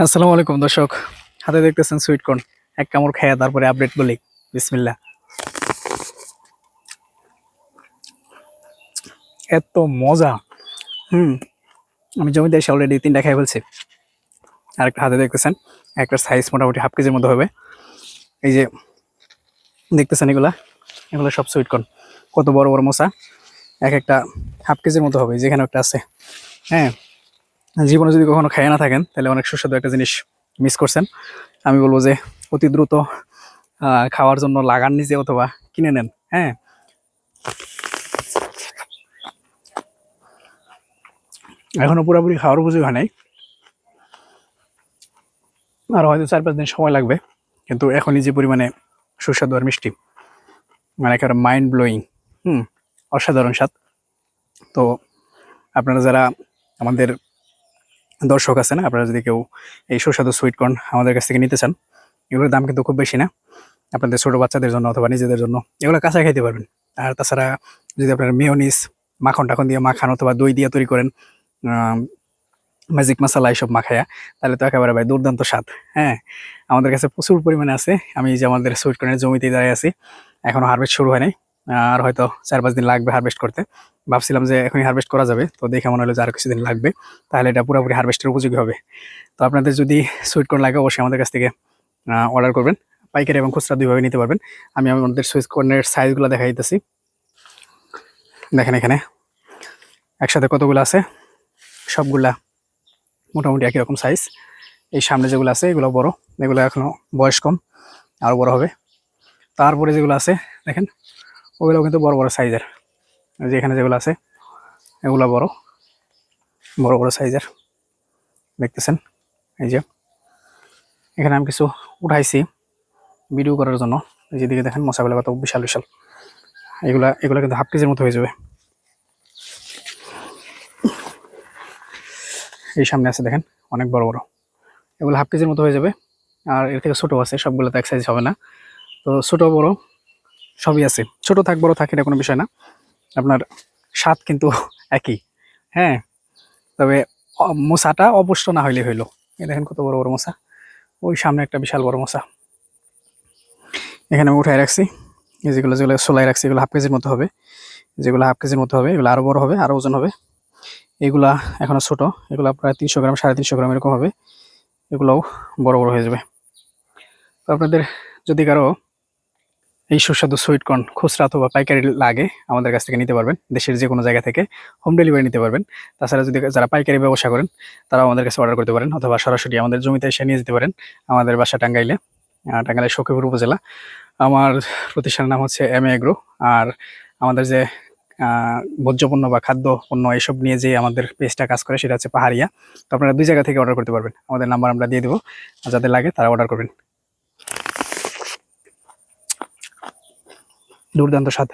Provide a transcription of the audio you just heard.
আসসালামু আলাইকুম দর্শক, হাতে দেখতেছেন সুইট কর্ন। এক কামড় খায়া তারপরে আপডেট বলি। বিসমিল্লাহ। এত মজা! হুম আমি জমিতে এসে অলরেডি 3টা খেয়ে ফেলছি। আর একটা হাতে দেখতেছেন, একটা সাইজ মোটামুটি হাফ কেজির মতো হবে। এই যে দেখতেছেন, এগুলা এগুলো সব সুইট কর্ন। কত বড় বড় মোচা, এক একটা হাফ কেজির মতো হবে। যেখানে একটা আছে, হ্যাঁ। জীবনে যদি কখনো খেয়ে না থাকেন তাহলে অনেক সুস্বাদু একটা জিনিস মিস করছেন। আমি বলবো যে অতি দ্রুত খাওয়ার জন্য লাগান নিজে, অথবা কিনে নেন। হ্যাঁ, এখনো পুরোপুরি খাওয়ার উপযোগী হয় নাই, আর হয়তো 4-5 দিন সময় লাগবে। কিন্তু এখনই যে পরিমাণে সুস্বাদু আর মিষ্টি, মানে একেবারে মাইন্ড ব্লোয়িং। অসাধারণ স্বাদ। তো আপনারা যারা আমাদের দর্শক আছেন, আপনারা যদি কেউ এই সুস্বাদু সুইট কর্ন আমাদের কাছ থেকে নিতে চান, এগুলোর দাম কিন্তু খুব বেশি না। আপনাদের ছোট বাচ্চাদের জন্য অথবা নিজেদের জন্য এগুলো কাঁচা খাইতে পারবেন। আর তাছাড়া যদি আপনারা মেয়োনিজ, মাখন টাখন দিয়ে মাখান অথবা দই দিয়ে তৈরি করেন, ম্যাজিক মশলা এইসব মাখায়া, তাহলে তো একেবারে ভাই দুর্দান্ত স্বাদ। হ্যাঁ, আমাদের কাছে প্রচুর পরিমাণে আছে। আমি যে আমাদের সুইট কর্নের জমিতে দাঁড়িয়ে আছি, এখনো হারভেস্ট শুরু হয় নাই। আর হয়তো 4-5 দিন লাগবে হারভেস্ট করতে। ভাবছিলাম যে এখনই হারভেস্ট করা যাবে, তো দেখে মনে হলো যে আরো কিছুদিন লাগবে, তাহলে এটা পুরোপুরি হারভেস্টের উপযোগী হবে। তো আপনাদের যদি সুইট কর্ন লাগে, অবশ্যই আমাদের কাছ থেকে অর্ডার করবেন। পাইকারি এবং খুচরা দুইভাবে নিতে পারবেন। আমি আমাদের সুইট কর্নের সাইজগুলো দেখাই দিতেছি। দেখেন এখানে একসাথে কতগুলো আছে, সবগুলা মোটামুটি একই রকম সাইজ। এই সামনে যেগুলো আছে এগুলো বড়, এগুলো এখনো বয়স কম, আরো বড় হবে। তারপরে যেগুলো আছে দেখেন, ওগুলো কিন্তু বড় বড় সাইজের। যে এখানে যেগুলো আছে এগুলো বড় বড় বড় সাইজের, দেখতেছেন। এই যে এখানে আমি কিছু উঠাইছি ভিডিও করার জন্য। এই যেদিকে দেখেন মশাগুলো কত বিশাল বিশাল। এগুলা এগুলো কিন্তু হাফ কেজির মতো হয়ে যাবে। এই সামনে আছে দেখেন, অনেক বড় বড়, এগুলো হাফ কেজির মতো হয়ে যাবে। আর এর থেকে ছোটো আছে, সবগুলো তো এক সাইজ হবে না। তো ছোটো বড় সবই আছে, ছোট থাক বড় থাক এটা কোনো বিষয় না। আপনার স্বাদ কিন্তু একই। হ্যাঁ, তবে মশাটা অপুষ্ট না হইলে হইলো। এই দেখেন কত বড় বড় মশা। ওই সামনে একটা বিশাল বড় মশা এখানে আমি উঠাই রাখছি। এই যেগুলো যেগুলো সোলাই রাখছি এগুলো হাফ কেজির মতো হবে। যেগুলো হাফ কেজির মতো হবে এগুলো আরো বড় হবে, আরো ওজন হবে। এগুলা এখনো ছোট, এগুলো প্রায় 300 গ্রাম 350 গ্রাম এরকম হবে। এগুলোও বড় বড় হয়ে যাবে। তো আপনাদের যদি কারো এই সুস্বাদু সুইট কর্ন খুচরা অথবা পাইকারি লাগে, আমাদের কাছ থেকে নিতে পারবেন। দেশের যে কোনো জায়গা থেকে হোম ডেলিভারি নিতে পারবেন। তাছাড়া যদি যারা পাইকারি ব্যবসা করেন, তারাও আমাদের কাছে অর্ডার করতে পারেন, অথবা সরাসরি আমাদের জমিতে এসে নিয়ে যেতে পারেন। আমাদের বাসা টাঙ্গাইলে, টাঙ্গাইলের সখীপুর উপজেলা। আমার প্রতিষ্ঠানের নাম হচ্ছে এম এ এগ্রো। আর আমাদের যে ভোজ্য পণ্য বা খাদ্য পণ্য এসব নিয়ে যে আমাদের পেজটা কাজ করে, সেটা হচ্ছে পাহাড়িয়া। তো আপনারা 2 জায়গা থেকে অর্ডার করতে পারবেন। আমাদের নাম্বার আমরা দিয়ে দেবো, যাদের লাগে তারা অর্ডার করবেন। দুর্দান্ত স্বাদ।